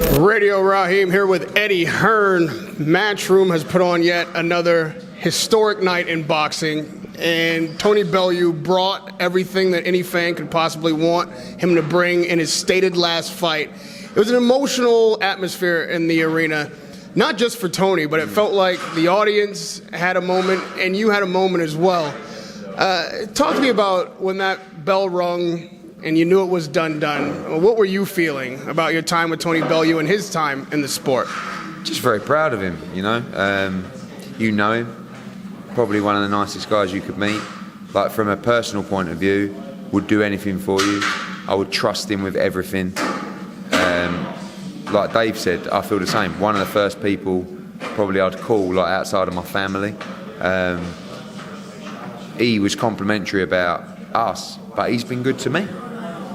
Radio Rahim here with Eddie Hearn. Matchroom has put on yet another historic night in boxing, and Tony Bellew brought everything that any fan could possibly want him to bring in his stated last fight. It was an emotional atmosphere in the arena, not just for Tony, but it felt like the audience had a moment, and you had a moment as well. Talk to me about when that bell rung and you knew it was done. What were you feeling about your time with Tony Bellew and his time in the sport? Just very proud of him, you know. You know him, probably one of the nicest guys you could meet. Like, from a personal point of view, would do anything for you. I would trust him with everything. Like Dave said, I feel the same. One of the first people probably I'd call, like, outside of my family. He was complimentary about us, but he's been good to me.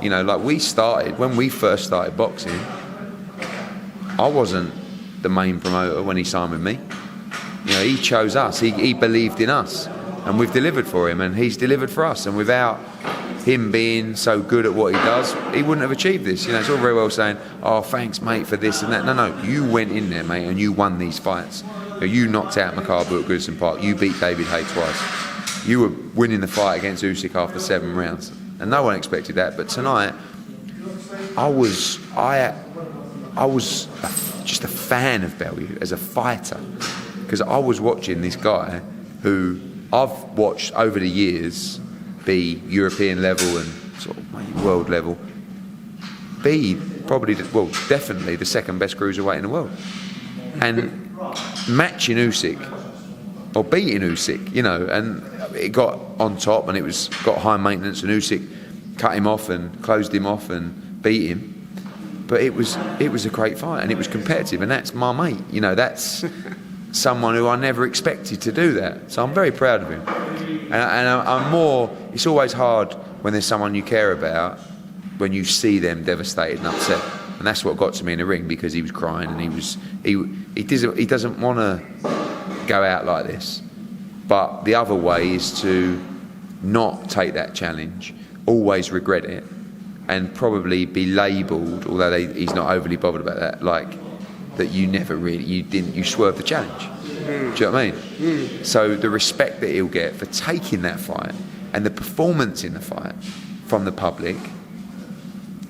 You know, like, when we first started boxing, I wasn't the main promoter when he signed with me. You know, he chose us, he believed in us, and we've delivered for him, and he's delivered for us. And without him being so good at what he does, he wouldn't have achieved this. You know, it's all very well saying, oh, thanks, mate, for this and that. No, you went in there, mate, and you won these fights. You knocked out Macabre at Goodison Park. You beat David Hay twice. You were winning the fight against Usyk after 7 rounds. And no one expected that. But tonight, I was just a fan of Bellew as a fighter, because I was watching this guy who I've watched over the years be European level and sort of world level, be probably, definitely the second best cruiserweight in the world, and matching Usyk or beating Usyk, you know, and it got on top and got high maintenance, and Usyk cut him off and closed him off and beat him. But it was a great fight, and it was competitive, and that's my mate. You know, that's someone who I never expected to do that. So I'm very proud of him. And I'm more, it's always hard when there's someone you care about, when you see them devastated and upset. And that's what got to me in the ring, because he was crying, and he doesn't want to go out like this. But the other way is to not take that challenge, always regret it, and probably be labelled, although he's not overly bothered about that, like that you swerved the challenge. Do you know what I mean? So the respect that he'll get for taking that fight and the performance in the fight from the public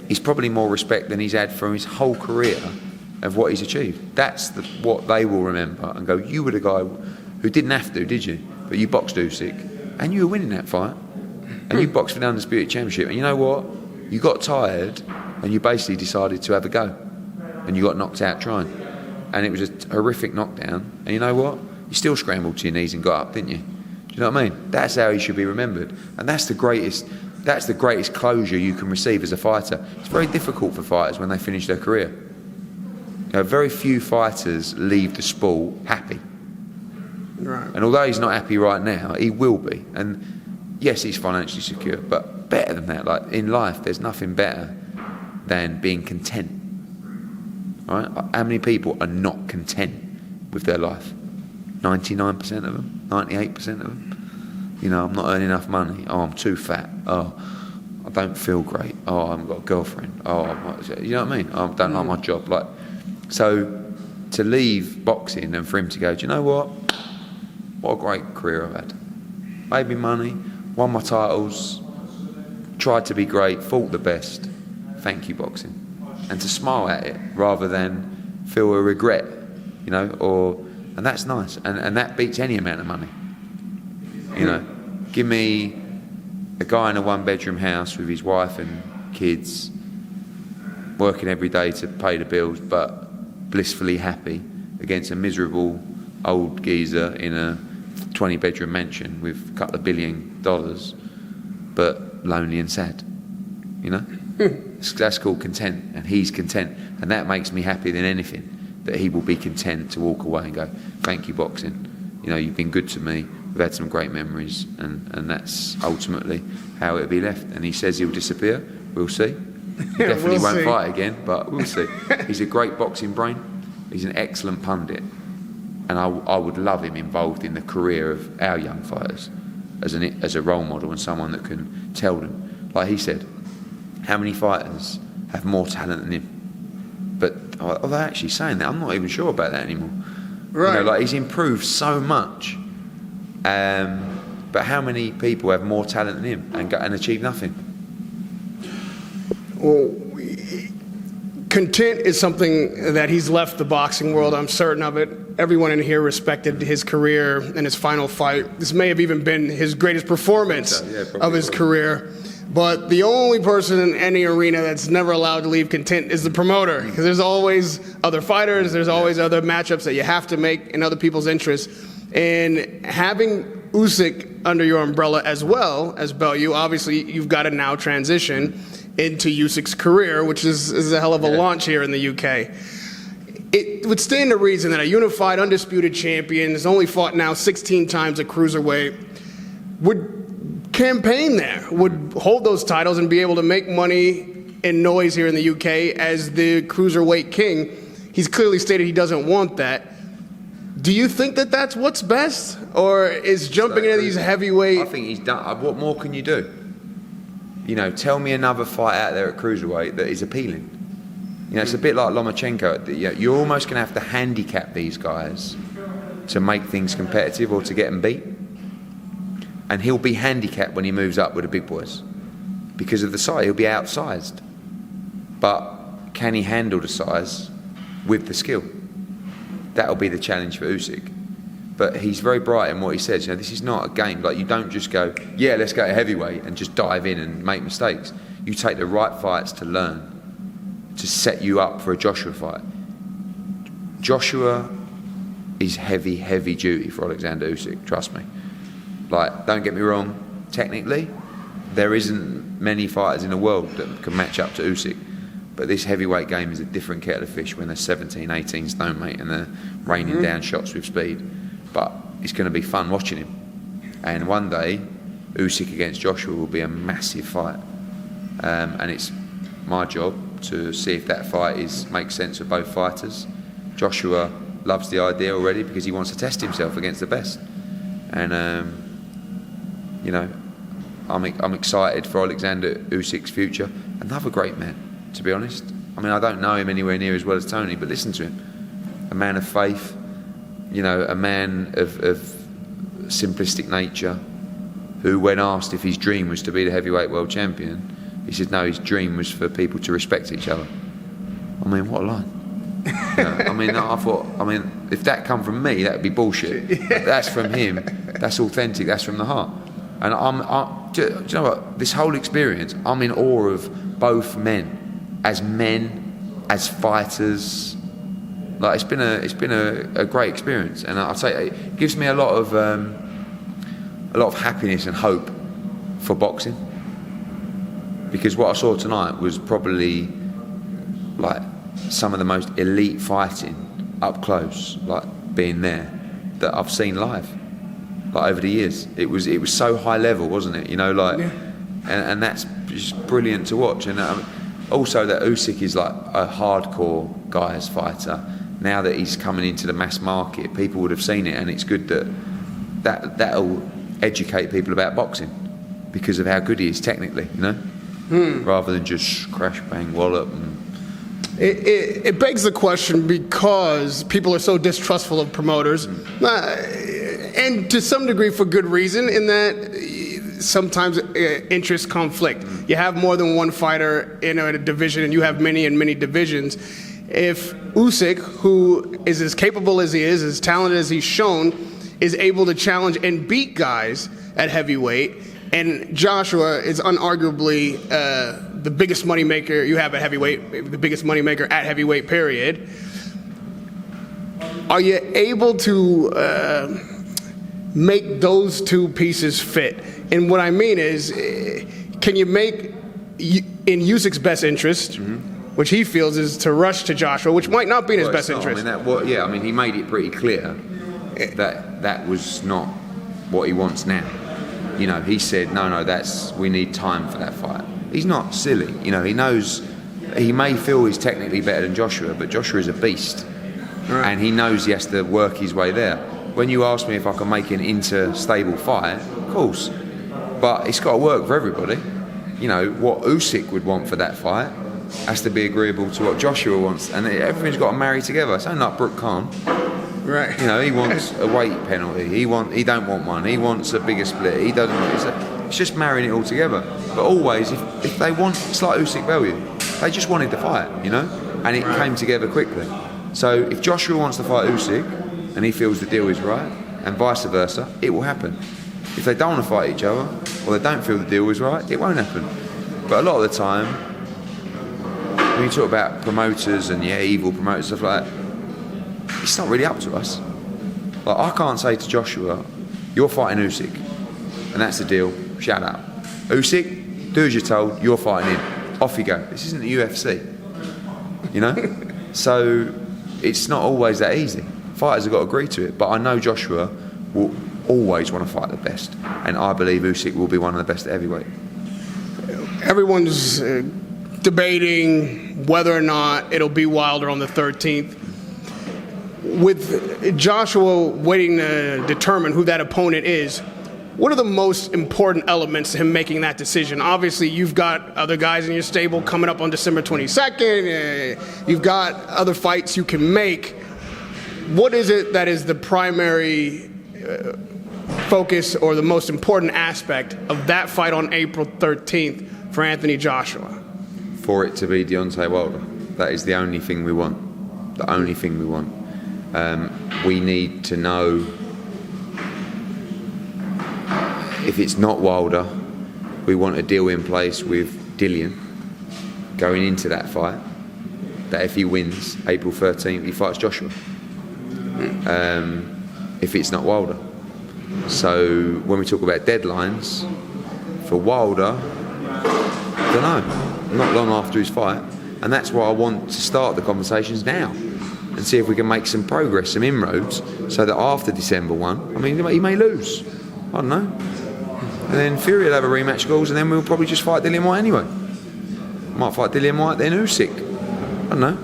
is probably more respect than he's had from his whole career of what he's achieved. That's what they will remember and go, you were the guy who didn't have to, did you? But you boxed Usyk and you were winning that fight, and you boxed for the Undisputed Championship, and you know what? You got tired and you basically decided to have a go, and you got knocked out trying, and it was a horrific knockdown, and you know what? You still scrambled to your knees and got up, didn't you? Do you know what I mean? That's how he should be remembered, and that's the greatest closure you can receive as a fighter. It's very difficult for fighters when they finish their career. You know, very few fighters leave the sport happy. Right. And although he's not happy right now, he will be. And yes, he's financially secure, but better than that. Like, in life, there's nothing better than being content. Right? How many people are not content with their life? 99% of them, 98% of them. You know, I'm not earning enough money. Oh, I'm too fat. Oh, I don't feel great. Oh, I haven't got a girlfriend. Oh, you know what I mean? I don't like my job. Like, so to leave boxing and for him to go, do you know what? What a great career I've had. Made me money, won my titles, tried to be great, fought the best. Thank you, boxing. And to smile at it rather than feel a regret, you know, and that's nice. And that beats any amount of money. You know, give me a guy in a 1-bedroom house with his wife and kids, working every day to pay the bills, but blissfully happy, against a miserable old geezer in a 20-bedroom mansion with a couple of $1 billion, but lonely and sad. You know? That's called content, and he's content, and that makes me happier than anything, that he will be content to walk away and go, thank you, boxing. You know, you've been good to me. We've had some great memories, and that's ultimately how it'll be left. And he says he'll disappear. We'll see. He definitely won't fight again, but we'll see. He's a great boxing brain. He's an excellent pundit, and I would love him involved in the career of our young fighters as a role model and someone that can tell them. Like he said, how many fighters have more talent than him? But are they actually saying that? I'm not even sure about that anymore. Right. You know, like he's improved so much. But how many people have more talent than him and achieve nothing? Well, content is something that he's left the boxing world. I'm certain of it. Everyone in here respected his career and his final fight. This may have even been his greatest performance of his career. But the only person in any arena that's never allowed to leave content is the promoter. Because there's always other fighters, there's always other matchups that you have to make in other people's interests. And having Usyk under your umbrella as well as Bellew, obviously you've got to now transition into Usyk's career, which is a hell of a launch here in the UK. It would stand to reason that a unified, undisputed champion has only fought now 16 times at cruiserweight, would campaign there, would hold those titles and be able to make money and noise here in the UK as the cruiserweight king. He's clearly stated he doesn't want that. Do you think that that's what's best? Or is jumping into these heavyweight... I think he's done. What more can you do? You know, tell me another fight out there at cruiserweight that is appealing. You know, it's a bit like Lomachenko. You're almost going to have to handicap these guys to make things competitive or to get them beat. And he'll be handicapped when he moves up with the big boys. Because of the size, he'll be outsized. But can he handle the size with the skill? That'll be the challenge for Usyk. But he's very bright in what he says. You know, this is not a game. Like, you don't just go, yeah, let's go to heavyweight and just dive in and make mistakes. You take the right fights to learn, to set you up for a Joshua fight. Joshua is heavy, heavy duty for Alexander Usyk, trust me. Like, don't get me wrong, technically, there isn't many fighters in the world that can match up to Usyk. But this heavyweight game is a different kettle of fish when they're 17, 18 stone, mate, and they're raining down shots with speed. But it's going to be fun watching him. And one day, Usyk against Joshua will be a massive fight. And it's my job to see if that fight makes sense for both fighters. Joshua loves the idea already because he wants to test himself against the best. And, you know, I'm excited for Alexander Usyk's future. Another great man, to be honest. I mean, I don't know him anywhere near as well as Tony, but listen to him. A man of faith, you know, a man of simplistic nature, who, when asked if his dream was to be the heavyweight world champion, he said no, his dream was for people to respect each other. I mean, what a line. You know, I mean, I thought, if that come from me, that would be bullshit. But that's from him. That's authentic. That's from the heart. And do you know what? This whole experience, I'm in awe of both men, as fighters. Like, it's been a great experience, and I'd say it gives me a lot of happiness and hope for boxing. Because what I saw tonight was probably like some of the most elite fighting up close, like being there, that I've seen live, like over the years. It was so high level, wasn't it? You know, like, and that's just brilliant to watch. And also that Usyk is like a hardcore guy's fighter. Now that he's coming into the mass market, people would have seen it, and it's good that'll educate people about boxing because of how good he is technically, you know, rather than just crash, bang, wallop. It begs the question because people are so distrustful of promoters, and to some degree for good reason, in that sometimes interests conflict. You have more than one fighter in a division, and you have many in many divisions. If Usyk, who is as capable as he is, as talented as he's shown, is able to challenge and beat guys at heavyweight, and Joshua is unarguably the biggest moneymaker you have at heavyweight, the biggest moneymaker at heavyweight, period, are you able to make those two pieces fit? And what I mean is, can you make, in Usyk's best interest, which he feels is to rush to Joshua, which might not be in his best interest. I mean, he made it pretty clear that was not what he wants now. You know, he said, no, we need time for that fight. He's not silly. You know, he knows, he may feel he's technically better than Joshua, but Joshua is a beast. Right. And he knows he has to work his way there. When you ask me if I can make an inter-stable fight, of course. But it's got to work for everybody. You know, what Usyk would want for that fight has to be agreeable to what Joshua wants, and everything's got to marry together. It's only like Brooke Khan. Right. You know, he wants a weight penalty. He don't want one. He wants a bigger split. He doesn't want. It's just marrying it all together. But always, if they want, it's like Usyk Bellew. They just wanted to fight, you know, and it came together quickly. So if Joshua wants to fight Usyk and he feels the deal is right, and vice versa, it will happen. If they don't want to fight each other, or they don't feel the deal is right, it won't happen. But a lot of the time, when you talk about promoters and evil promoters, stuff like that, it's not really up to us. Like, I can't say to Joshua, you're fighting Usyk, and that's the deal, shut up. Usyk, do as you're told, you're fighting him. Off you go. This isn't the UFC, you know? So it's not always that easy. Fighters have got to agree to it, but I know Joshua will always want to fight the best, and I believe Usyk will be one of the best at heavyweight. Everyone's debating whether or not it'll be Wilder on the 13th. With Joshua waiting to determine who that opponent is, what are the most important elements to him making that decision? Obviously, you've got other guys in your stable coming up on December 22nd. You've got other fights you can make. What is it that is the primary focus or the most important aspect of that fight on April 13th for Anthony Joshua? For it to be Deontay Wilder. That is the only thing we want. The only thing we want. We need to know if it's not Wilder, we want a deal in place with Dillian going into that fight, that if he wins April 13th, he fights Joshua. If it's not Wilder. So when we talk about deadlines, for Wilder, I don't know, not long after his fight, and that's why I want to start the conversations now and see if we can make some progress, some inroads, so that after December 1, I mean, he may lose, I don't know, and then Fury will have a rematch clause, and then we'll probably just fight Dillian White anyway. Might fight Dillian White, then Usyk, I don't know,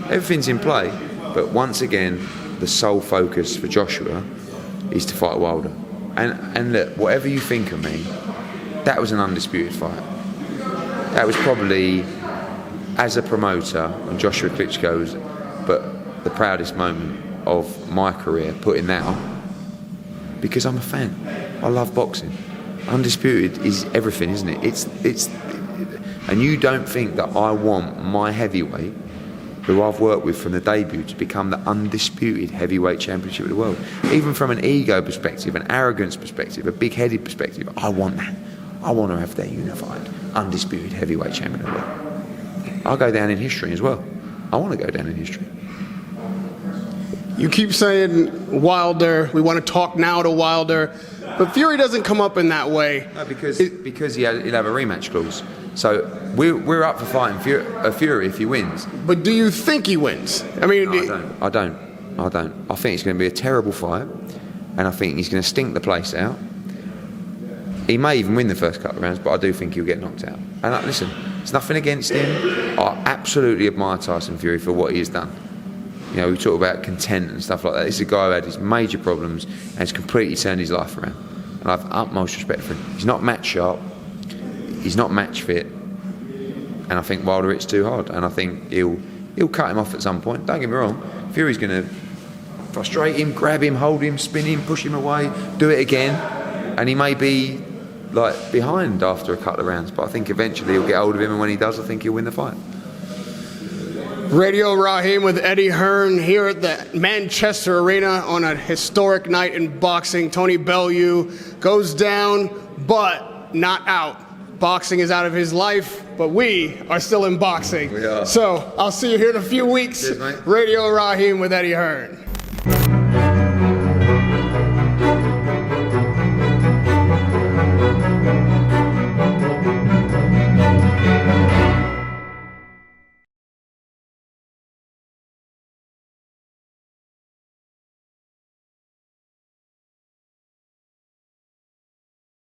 everything's in play, but once again, the sole focus for Joshua is to fight Wilder. And look, whatever you think of me, that was an undisputed fight. That was probably, as a promoter, and Joshua Klitschko's, but the proudest moment of my career, putting that on, because I'm a fan. I love boxing. Undisputed is everything, isn't it? It's, and you don't think that I want my heavyweight, who I've worked with from the debut, to become the undisputed heavyweight championship of the world. Even from an ego perspective, an arrogance perspective, a big-headed perspective, I want that. I want to have their unified, undisputed heavyweight champion of the world. I'll go down in history as well. I want to go down in history. You keep saying Wilder, we want to talk now to Wilder, but Fury doesn't come up in that way. No, because he'll have a rematch clause. So we're up for fighting Fury if he wins. But do you think he wins? I mean, no, I don't. I think it's going to be a terrible fight, and I think he's going to stink the place out. He may even win the first couple of rounds, but I do think he'll get knocked out. And listen, there's nothing against him. I absolutely admire Tyson Fury for what he has done. You know, we talk about content and stuff like that. This is a guy who had his major problems and has completely turned his life around. And I have utmost respect for him. He's not match sharp. He's not match fit. And I think Wilder hits too hard. And I think he'll cut him off at some point. Don't get me wrong. Fury's going to frustrate him, grab him, hold him, spin him, push him away, do it again. And he may be like behind after a couple of rounds. But I think eventually he'll get hold of him. And when he does, I think he'll win the fight. Radio Rahim with Eddie Hearn here at the Manchester Arena on a historic night in boxing. Tony Bellew goes down, but not out. Boxing is out of his life, but we are still in boxing. We are. So I'll see you here in a few weeks. Cheers, mate. Radio Rahim with Eddie Hearn.